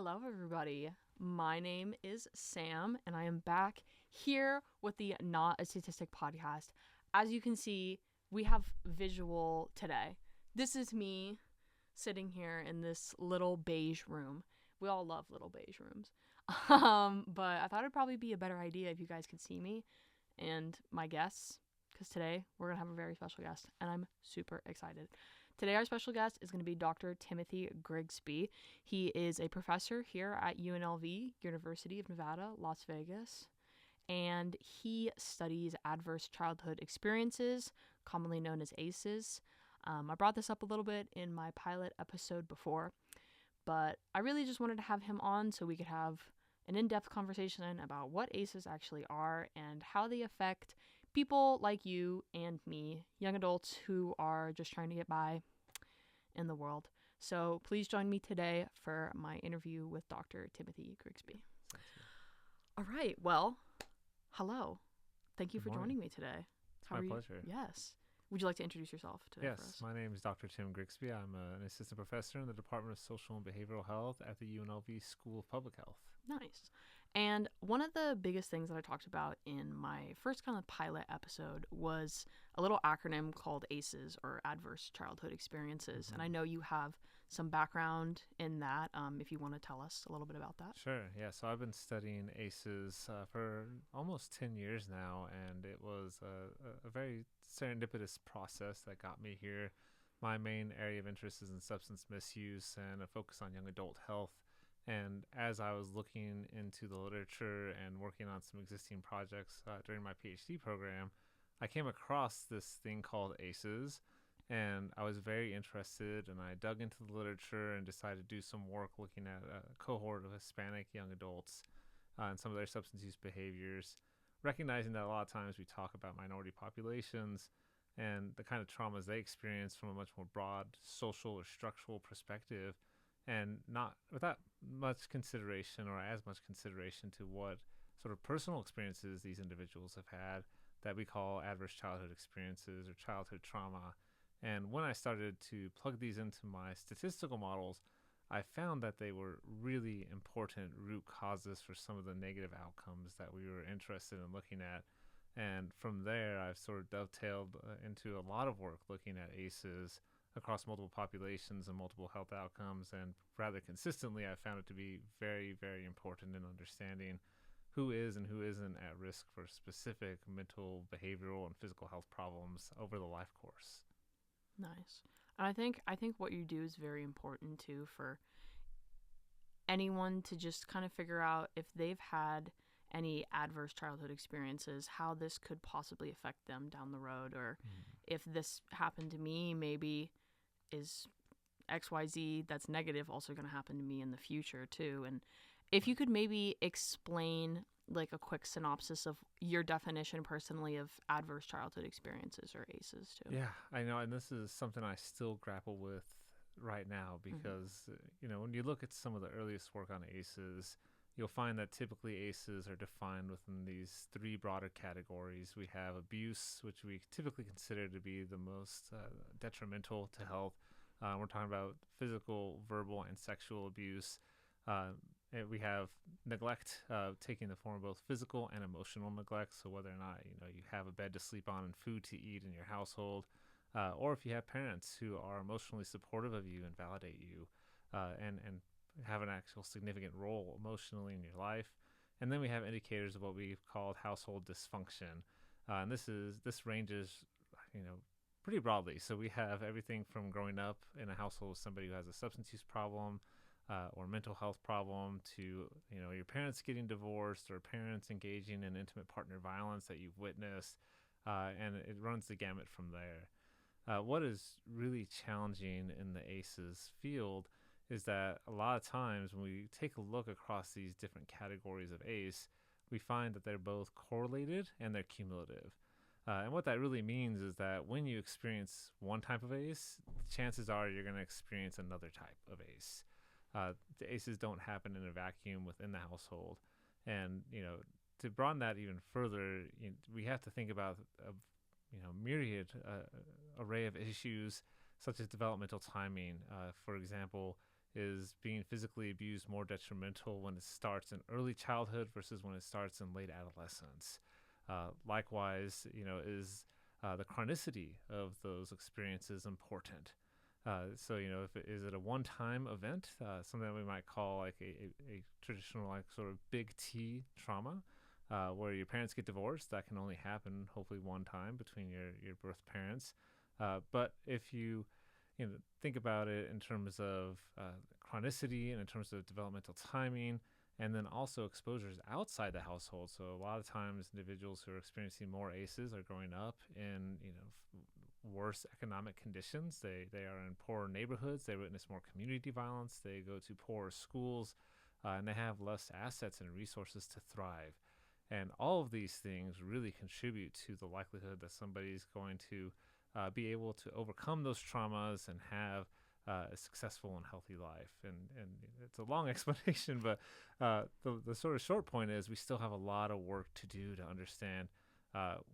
Hello, everybody. My name is Sam, and I am back here with the Not a Statistic podcast. As you can see, we have visual today. This is me sitting here in this little beige room. We all love little beige rooms. But I thought it'd probably be a better idea if you guys could see me and my guests, because today we're going to have a very special guest, and I'm super excited. Today, our special guest is going to be Dr. Timothy Grigsby. He is a professor here at UNLV, University of Nevada, Las Vegas, and he studies adverse childhood experiences, commonly known as ACEs. I brought this up a little bit in my pilot episode before, but I really just wanted to have him on so we could have an in-depth conversation about what ACEs actually are and how they affect people like you and me, young adults who are just trying to get by in the world. So please join me today for my interview with Dr. Timothy Grigsby. All right. Well, hello. Thank you for joining me today. It's my pleasure. Yes. Would you like to introduce yourself today for us? Yes, my name is Dr. Tim Grigsby. I'm an assistant professor in the Department of Social and Behavioral Health at the UNLV School of Public Health. Nice. And one of the biggest things that I talked about in my first kind of pilot episode was a little acronym called ACEs, or Adverse Childhood Experiences. Mm-hmm. And I know you have some background in that, if you want to tell us a little bit about that. Sure. Yeah. So I've been studying ACEs for almost 10 years now, and it was a very serendipitous process that got me here. My main area of interest is in substance misuse and a focus on young adult health. And as I was looking into the literature and working on some existing projects during my PhD program, I came across this thing called ACEs, and I was very interested, and I dug into the literature and decided to do some work looking at a cohort of Hispanic young adults and some of their substance use behaviors, recognizing that a lot of times we talk about minority populations and the kind of traumas they experience from a much more broad social or structural perspective, and not without much consideration or as much consideration to what sort of personal experiences these individuals have had that we call adverse childhood experiences or childhood trauma. And when I started to plug these into my statistical models, I found that they were really important root causes for some of the negative outcomes that we were interested in looking at. And from there, I've sort of dovetailed into a lot of work looking at ACEs across multiple populations and multiple health outcomes, and rather consistently I found it to be very, very important in understanding who is and who isn't at risk for specific mental, behavioral, and physical health problems over the life course. Nice. And I think what you do is very important too for anyone to just kind of figure out if they've had any adverse childhood experiences, how this could possibly affect them down the road, or if this happened to me, maybe is XYZ that's negative also going to happen to me in the future too. And if you could maybe explain like a quick synopsis of your definition personally of adverse childhood experiences, or ACEs too. Yeah, I know. And this is something I still grapple with right now because, when you look at some of the earliest work on ACEs, you'll find that typically ACEs are defined within these three broader categories. We have abuse, which we typically consider to be the most detrimental to health. We're talking about physical, verbal, and sexual abuse. And we have neglect, taking the form of both physical and emotional neglect. So whether or not you have a bed to sleep on and food to eat in your household, or if you have parents who are emotionally supportive of you and validate you, and have an actual significant role emotionally in your life. And then we have indicators of what we've called household dysfunction, and this ranges pretty broadly. So we have everything from growing up in a household with somebody who has a substance use problem or mental health problem to your parents getting divorced or parents engaging in intimate partner violence that you've witnessed, and it runs the gamut from there. What is really challenging in the ACEs field is that a lot of times when we take a look across these different categories of ACE, we find that they're both correlated and they're cumulative. And what that really means is that when you experience one type of ACE, chances are you're going to experience another type of ACE. The ACEs don't happen in a vacuum within the household. And, to broaden that even further, we have to think about a myriad array of issues such as developmental timing. For example, is being physically abused more detrimental when it starts in early childhood versus when it starts in late adolescence? Likewise, is the chronicity of those experiences important? So, is it a one-time event, something that we might call like a traditional, like sort of big T trauma, where your parents get divorced? That can only happen hopefully one time between your birth parents. But if you think about it in terms of chronicity and in terms of developmental timing, and then also exposures outside the household. So a lot of times individuals who are experiencing more ACEs are growing up in worse economic conditions. They are in poorer neighborhoods. They witness more community violence. They go to poorer schools, and they have less assets and resources to thrive. And all of these things really contribute to the likelihood that somebody's going to be able to overcome those traumas and have a successful and healthy life. And it's a long explanation, but the sort of short point is we still have a lot of work to do to understand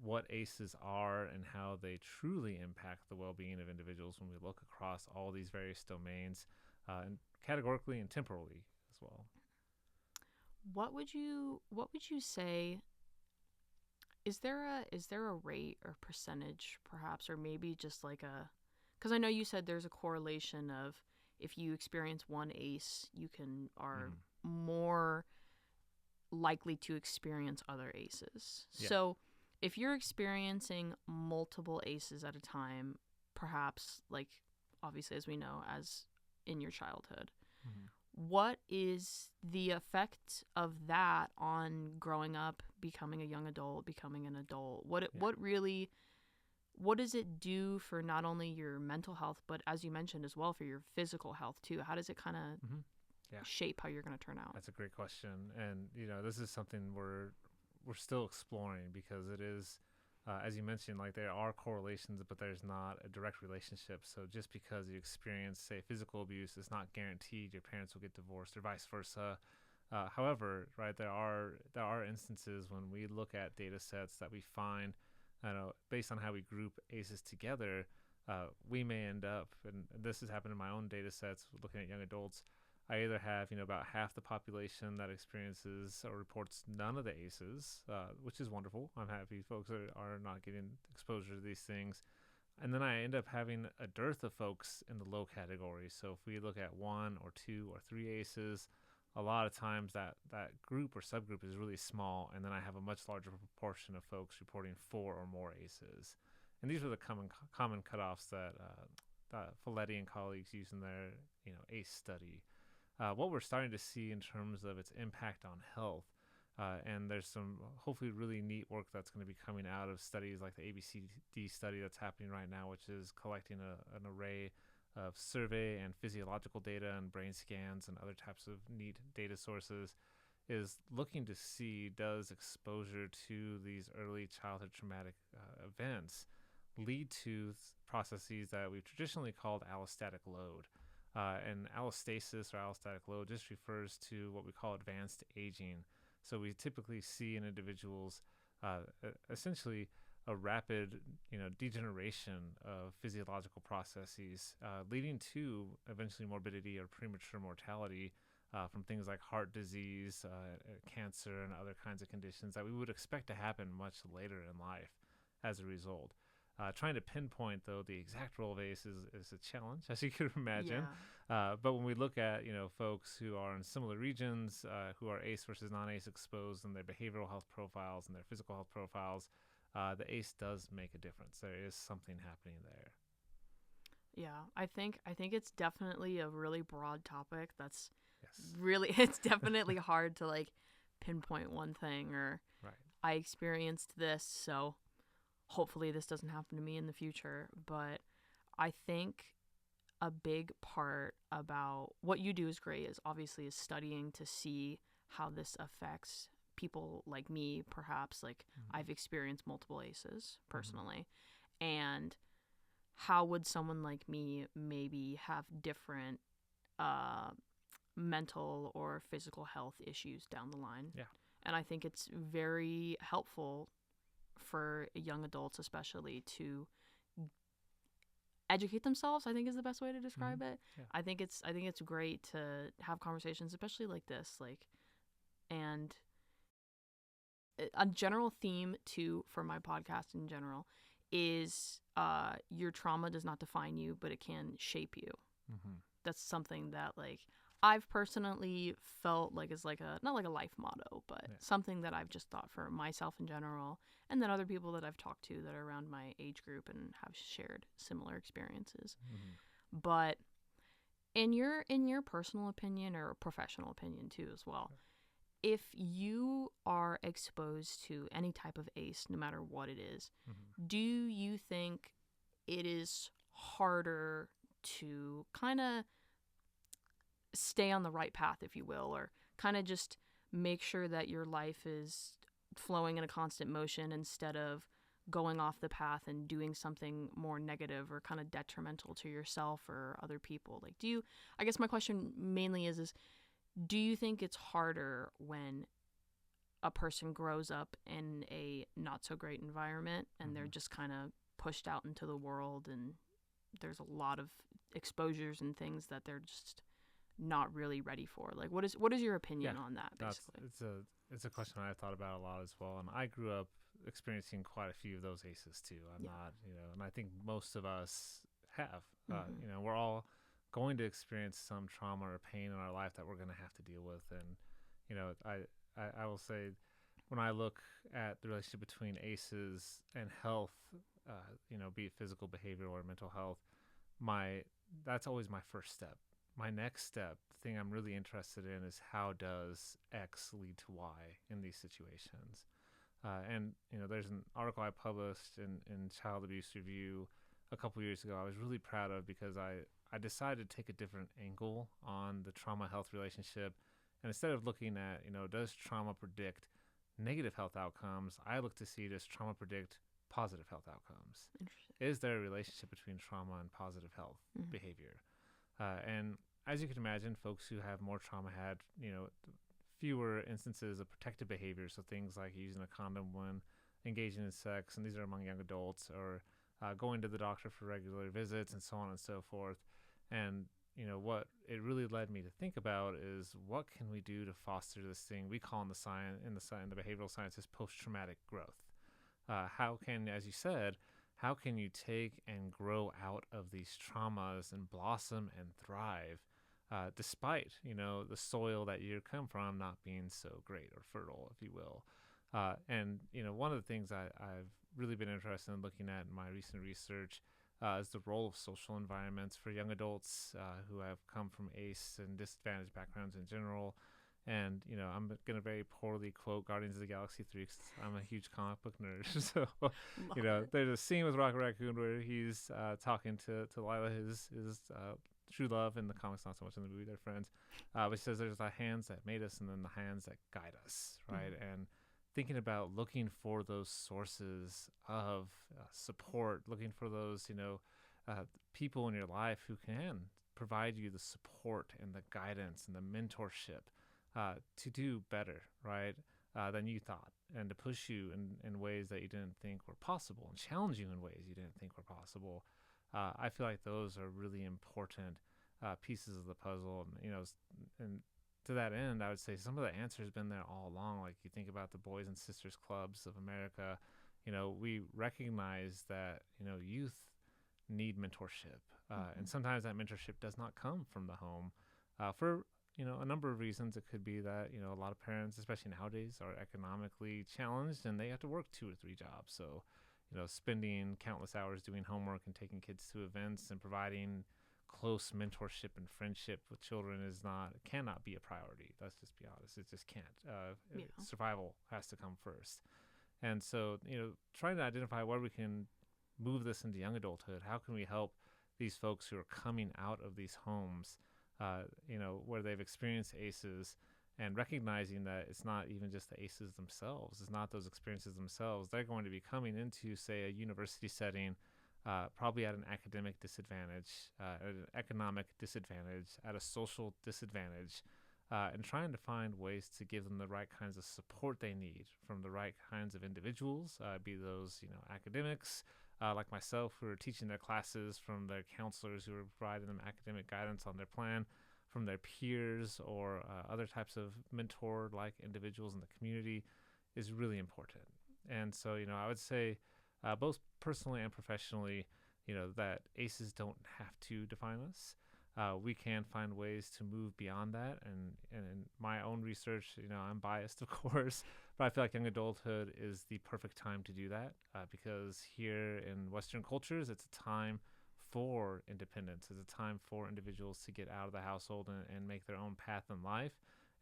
what ACEs are and how they truly impact the well-being of individuals when we look across all these various domains, and categorically and temporally as well. What would you say, is there a rate or percentage perhaps, or maybe just like because I know you said there's a correlation of if you experience one ACE, you are more likely to experience other ACEs. Yeah. So if you're experiencing multiple ACEs at a time, perhaps like obviously as we know as in your childhood, what is the effect of that on growing up, becoming a young adult, becoming an adult? What does it do for not only your mental health, but as you mentioned as well, for your physical health too? How does it kind of shape how you're going to turn out? That's a great question. And, this is something we're still exploring, because it is, as you mentioned, like there are correlations, but there's not a direct relationship. So just because you experience, say, physical abuse, it's not guaranteed your parents will get divorced or vice versa. However, right, there are instances when we look at data sets that we find, based on how we group ACEs together, we may end up, and this has happened in my own data sets looking at young adults, I either have, about half the population that experiences or reports none of the ACEs, which is wonderful. I'm happy folks are not getting exposure to these things. And then I end up having a dearth of folks in the low category. So if we look at 1 or 2 or 3 ACEs, a lot of times that group or subgroup is really small. And then I have a much larger proportion of folks reporting 4 or more ACEs. And these are the common cutoffs that Folletti and colleagues use in their ACE study. What we're starting to see in terms of its impact on health, and there's some hopefully really neat work that's going to be coming out of studies like the ABCD study that's happening right now, which is collecting an array of survey and physiological data and brain scans and other types of neat data sources, is looking to see, does exposure to these early childhood traumatic events lead to processes that we've traditionally called allostatic load. And allostasis or allostatic load just refers to what we call advanced aging. So we typically see in individuals essentially a rapid, degeneration of physiological processes, leading to eventually morbidity or premature mortality from things like heart disease, cancer, and other kinds of conditions that we would expect to happen much later in life as a result. Trying to pinpoint, though, the exact role of ACE is a challenge, as you could imagine. Yeah. But when we look at, folks who are in similar regions, who are ACE versus non-ACE exposed in their behavioral health profiles and their physical health profiles, the ACE does make a difference. There is something happening there. Yeah, I think it's definitely a really broad topic. That's really, it's definitely hard to like pinpoint one thing or I experienced this, so hopefully this doesn't happen to me in the future. But I think a big part about what you do is great, is obviously is studying to see how this affects people like me, perhaps. Like I've experienced multiple ACEs personally. And how would someone like me maybe have different mental or physical health issues down the line? Yeah. And I think it's very helpful for young adults especially to educate themselves, I think is the best way to describe it. Yeah. I think it's great to have conversations, especially like this, like, and a general theme too for my podcast in general is your trauma does not define you, but it can shape you. Mm-hmm. That's something that like I've personally felt like is like a, not like a life motto, but something that I've just thought for myself in general, and then other people that I've talked to that are around my age group and have shared similar experiences. Mm-hmm. But in your personal opinion or professional opinion too as well, if you are exposed to any type of ACE, no matter what it is, Mm-hmm. do you think it is harder to kind of stay on the right path, if you will, or kind of just make sure that your life is flowing in a constant motion instead of going off the path and doing something more negative or kind of detrimental to yourself or other people? Like, I guess my question mainly is do you think it's harder when a person grows up in a not so great environment and they're just kind of pushed out into the world and there's a lot of exposures and things that they're just not really ready for? Like, what is your opinion on that, basically? It's a question I've thought about a lot as well, and I grew up experiencing quite a few of those ACEs too. I'm not, and I think most of us have. We're all going to experience some trauma or pain in our life that we're going to have to deal with, and I will say, when I look at the relationship between ACEs and health, be it physical, behavioral, or mental health, that's always my first step. My next step, the thing I'm really interested in, is how does X lead to Y in these situations? And there's an article I published in Child Abuse Review a couple years ago I was really proud of, because I decided to take a different angle on the trauma-health relationship. And instead of looking at, does trauma predict negative health outcomes, I look to see, does trauma predict positive health outcomes? Is there a relationship between trauma and positive health behavior? And as you can imagine, folks who have more trauma had, fewer instances of protective behavior. So things like using a condom when engaging in sex, and these are among young adults, or going to the doctor for regular visits, and so on and so forth. And what it really led me to think about is, what can we do to foster this thing we call in the behavioral sciences post-traumatic growth? How can, as you said, how can you take and grow out of these traumas and blossom and thrive, despite the soil that you come from not being so great or fertile, if you will? And one of the things I've really been interested in looking at in my recent research is the role of social environments for young adults who have come from ACE and disadvantaged backgrounds in general. And, I'm going to very poorly quote Guardians of the Galaxy 3 because I'm a huge comic book nerd. So, there's a scene with Rocket Raccoon where he's talking to Lila, his true love. In the comics, not so much in the movie, they're friends. But he says there's the hands that made us and then the hands that guide us, right? And thinking about looking for those sources of support, looking for those, people in your life who can provide you the support and the guidance and the mentorship to do better, right, than you thought, and to push you in ways that you didn't think were possible, and challenge you in ways you didn't think were possible. I feel like those are really important pieces of the puzzle, and to that end, I would say some of the answers been there all along. Like, you think about the Boys and Sisters Clubs of America, we recognize that, youth need mentorship. And sometimes that mentorship does not come from the home for, a number of reasons. It could be that, a lot of parents, especially nowadays, are economically challenged and they have to work 2 or 3 jobs. So, spending countless hours doing homework and taking kids to events and providing close mentorship and friendship with children cannot be a priority. Let's just be honest. It just can't. Survival has to come first. And so, trying to identify where we can move this into young adulthood. How can we help these folks who are coming out of these homes, where they've experienced ACEs, and recognizing that it's not even just the ACEs themselves. It's not those experiences themselves. They're going to be coming into, say, a university setting, probably at an academic disadvantage, at an economic disadvantage, at a social disadvantage, and trying to find ways to give them the right kinds of support they need from the right kinds of individuals, be those, academics, like myself, who are teaching their classes, from their counselors who are providing them academic guidance on their plan, from their peers or other types of mentor-like individuals in the community is really important. And so, I would say both personally and professionally, that ACEs don't have to define us. We can find ways to move beyond that. And in my own research, I'm biased, of course, but I feel like young adulthood is the perfect time to do that because here in Western cultures, it's a time for independence. It's a time for individuals to get out of the household and make their own path in life.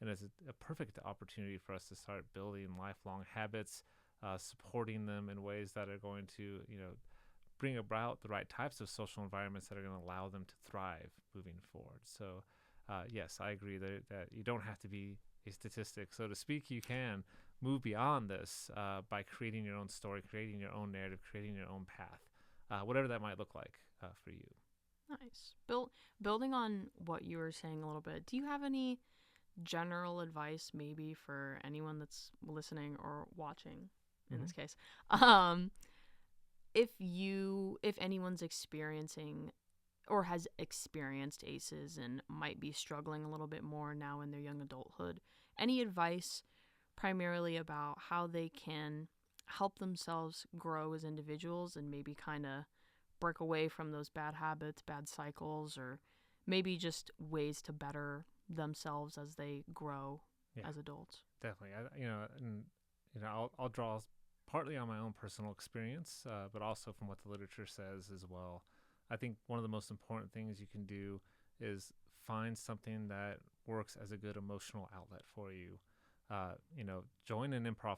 And it's a perfect opportunity for us to start building lifelong habits, supporting them in ways that are going to, bring about the right types of social environments that are going to allow them to thrive moving forward. So, yes, I agree that you don't have to be a statistic, so to speak. You can move beyond this by creating your own story, creating your own narrative, creating your own path, whatever that might look like for you. Nice. Building on what you were saying a little bit, do you have any general advice maybe for anyone that's listening or watching in this case? If anyone's experiencing or has experienced ACEs and might be struggling a little bit more now in their young adulthood, any advice primarily about how they can help themselves grow as individuals and maybe kind of break away from those bad habits, bad cycles, or maybe just ways to better themselves as they grow as adults? Definitely. I'll draw partly on my own personal experience, but also from what the literature says as well. I think one of the most important things you can do is find something that works as a good emotional outlet for you. Join an improv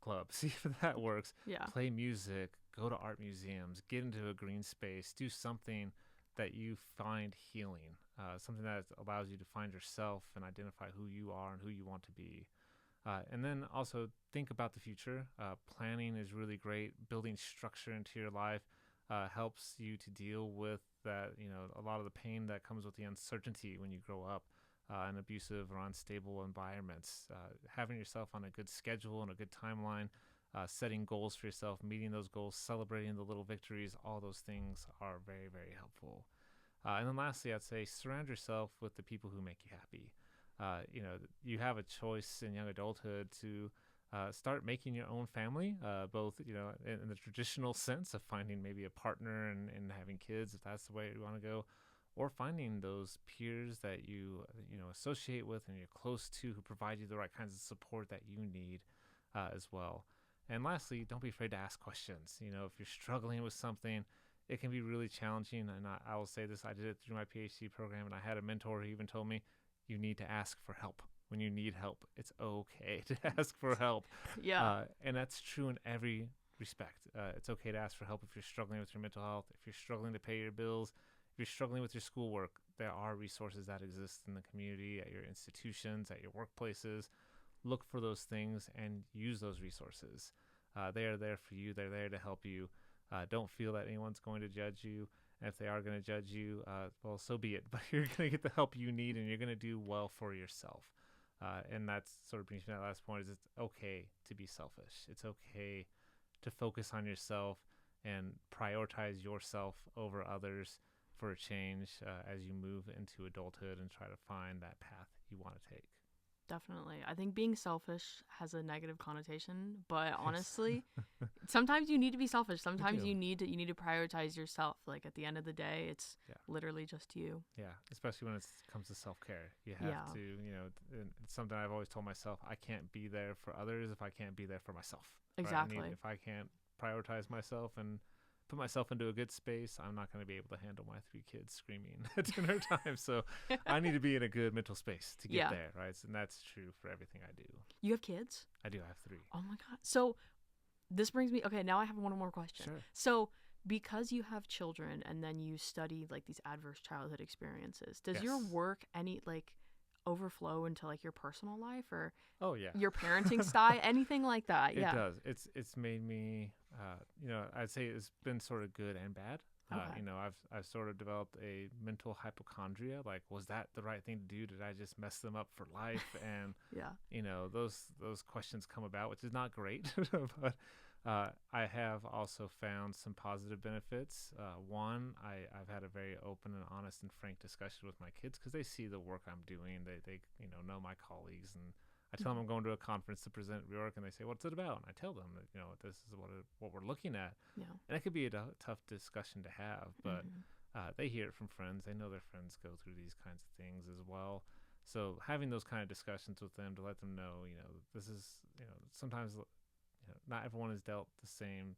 club, see if that works. Yeah. Play music, go to art museums, get into a green space, do something that you find healing, something that allows you to find yourself and identify who you are and who you want to be. And then also think about the future. Planning is really great. Building structure into your life helps you to deal with that, a lot of the pain that comes with the uncertainty when you grow up in abusive or unstable environments. Having yourself on a good schedule and a good timeline, setting goals for yourself, meeting those goals, celebrating the little victories, all those things are very, very helpful. And then lastly, I'd say surround yourself with the people who make you happy. You have a choice in young adulthood to start making your own family, both, in the traditional sense of finding maybe a partner and having kids, if that's the way you want to go, or finding those peers that you associate with and you're close to who provide you the right kinds of support that you need as well. And lastly, don't be afraid to ask questions. If you're struggling with something, it can be really challenging. And I will say this, I did it through my PhD program, and I had a mentor who even told me, you need to ask for help. When you need help, it's okay to ask for help. Yeah. And that's true in every respect. It's okay to ask for help if you're struggling with your mental health, if you're struggling to pay your bills, if you're struggling with your schoolwork. There are resources that exist in the community, at your institutions, at your workplaces. Look for those things and use those resources. They are there for you. They're there to help you. Don't feel that anyone's going to judge you. And if they are going to judge you, well, so be it. But you're going to get the help you need, and you're going to do well for yourself. And that's sort of brings me to that last point, is it's okay to be selfish. It's okay to focus on yourself and prioritize yourself over others for a change as you move into adulthood and try to find that path you want to take. Definitely. I think being selfish has a negative connotation, but honestly, sometimes you need to be selfish. Sometimes you need to prioritize yourself. Like at the end of the day, it's literally just you. Yeah, especially when it comes to self-care. You have to, it's something I've always told myself, I can't be there for others if I can't be there for myself. Exactly. Right? If I can't prioritize myself and put myself into a good space, I'm not going to be able to handle my 3 kids screaming at dinner time. So I need to be in a good mental space to get there, right? And that's true for everything I do. You have kids? I do. I have 3. Oh my God. So this brings me, okay, now I have one more question. Sure. So because you have children and then you study like these adverse childhood experiences, does your work overflow into like your personal life or your parenting style, anything like that? It does. It's made me, I'd say it's been sort of good and bad. Okay. I've sort of developed a mental hypochondria. Like, was that the right thing to do? Did I just mess them up for life? And those questions come about, which is not great. I have also found some positive benefits. One, I've had a very open and honest and frank discussion with my kids because they see the work I'm doing. They know my colleagues, and I tell them I'm going to a conference to present work, and they say, "What's it about?" And I tell them that this is what we're looking at, Yeah. and it could be a tough discussion to have, but they hear it from friends. They know their friends go through these kinds of things as well. So having those kind of discussions with them to let them know, this is, sometimes not everyone is dealt the same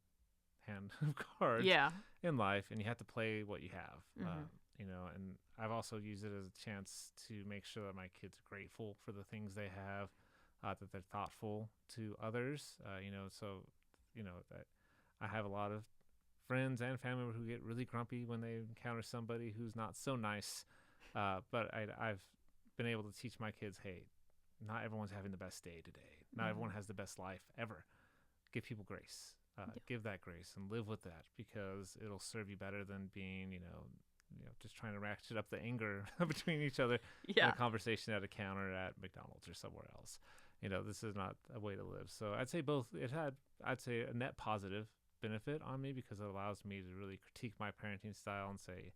hand of cards Yeah. in life, and you have to play what you have. Mhm. And I've also used it as a chance to make sure that my kids are grateful for the things they have, that they're thoughtful to others. That I have a lot of friends and family members who get really grumpy when they encounter somebody who's not so nice. But I've been able to teach my kids, hey, not everyone's having the best day today. Not everyone has the best life ever. Give people grace. Give that grace and live with that, because it'll serve you better than being, just trying to ratchet up the anger between each other in a conversation at a counter at McDonald's or somewhere else. This is not a way to live. So I'd say both. I'd say a net positive benefit on me, because it allows me to really critique my parenting style and say,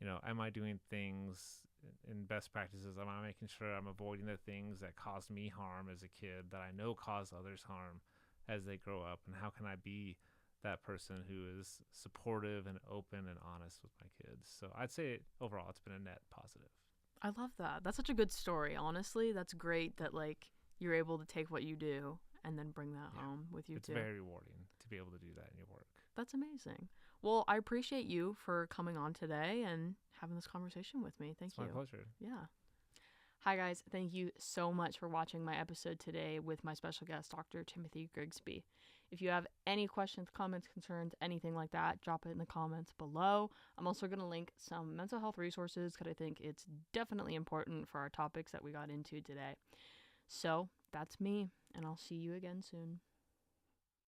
am I doing things in best practices? Am I making sure I'm avoiding the things that caused me harm as a kid that I know cause others harm as they grow up? And how can I be that person who is supportive and open and honest with my kids? So I'd say overall it's been a net positive. I love that. That's such a good story, honestly. That's great that you're able to take what you do and then bring that home with you too. It's very rewarding to be able to do that in your work. That's amazing. Well, I appreciate you for coming on today and having this conversation with me. Thank you. It's my pleasure. Yeah. Hi, guys. Thank you so much for watching my episode today with my special guest, Dr. Timothy Grigsby. If you have any questions, comments, concerns, anything like that, drop it in the comments below. I'm also going to link some mental health resources because I think it's definitely important for our topics that we got into today. So that's me, and I'll see you again soon.